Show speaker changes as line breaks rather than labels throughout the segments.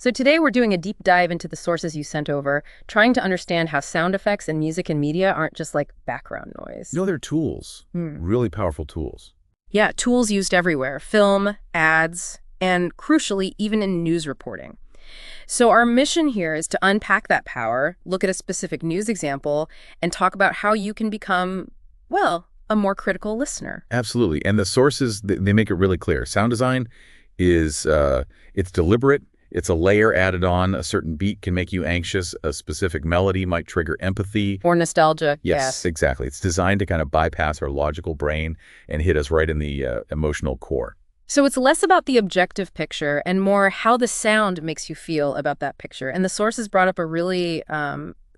So today we're doing a deep dive into the sources you sent over, trying to understand how sound effects and music and media aren't just like background noise.
No, they're tools, really powerful tools.
Yeah, tools used everywhere, film, ads, and crucially, even in news reporting. So our mission here is to unpack that power, look at a specific news example, and talk about how you can become, well, a more critical listener.
Absolutely. And the sources, they make it really clear. Sound design is, it's deliberate. It's a layer added on. A certain beat can make you anxious. A specific melody might trigger empathy.
Or nostalgia.
Yes, exactly. It's designed to kind of bypass our logical brain and hit us right in the emotional core.
So it's less about the objective picture and more how the sound makes you feel about that picture. And the sources brought up a really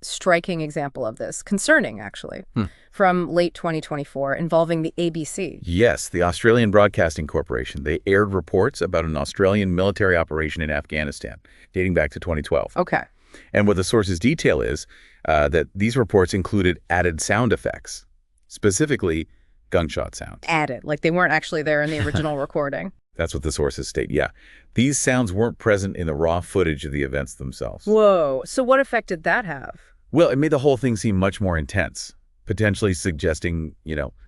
striking example of this, concerning actually, from late 2024 involving the ABC.
Yes, the Australian Broadcasting Corporation. They aired reports about an Australian military operation in Afghanistan dating back to 2012.
Okay.
And what the sources detail is that these reports included added sound effects, specifically gunshot sounds.
Added, like they weren't actually there in the original recording.
That's what the sources state, yeah. These sounds weren't present in the raw footage of the events themselves.
Whoa, so what effect did that have?
Well, it made the whole thing seem much more intense, potentially suggesting,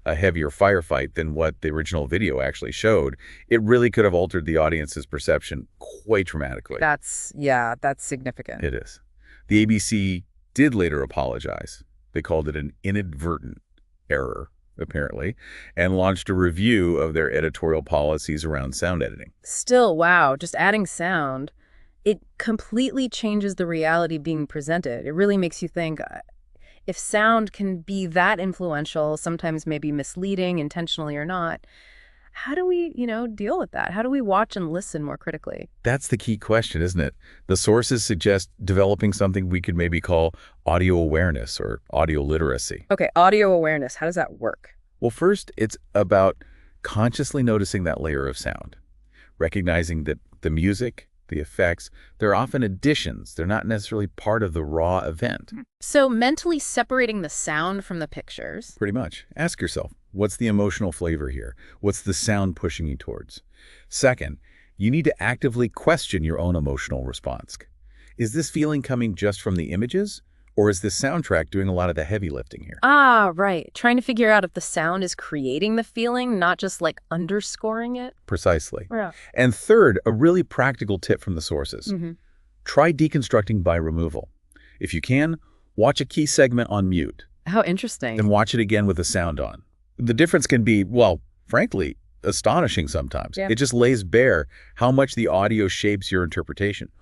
a heavier firefight than what the original video actually showed. It really could have altered the audience's perception quite dramatically.
That's significant.
It is. The ABC did later apologize. They called it an inadvertent error, apparently, and launched a review of their editorial policies around sound editing.
Still, wow, just adding sound, it completely changes the reality being presented. It really makes you think, if sound can be that influential, sometimes maybe misleading, intentionally or not, how do we, deal with that? How do we watch and listen more critically?
That's the key question, isn't it? The sources suggest developing something we could maybe call audio awareness or audio literacy.
Okay, audio awareness, how does that work?
Well, first, it's about consciously noticing that layer of sound, recognizing that the music, the effects, they're often additions. They're not necessarily part of the raw event.
So mentally separating the sound from the pictures.
Pretty much. Ask yourself, what's the emotional flavor here? What's the sound pushing you towards? Second, you need to actively question your own emotional response. Is this feeling coming just from the images? Or is this soundtrack doing a lot of the heavy lifting here?
Ah, right. Trying to figure out if the sound is creating the feeling, not just like underscoring it.
Precisely.
Yeah.
And third, a really practical tip from the sources. Try deconstructing by removal. If you can, watch a key segment on mute.
How interesting.
Then watch it again with the sound on. The difference can be, well, frankly, astonishing sometimes.
Yeah.
It just lays bare how much the audio shapes your interpretation.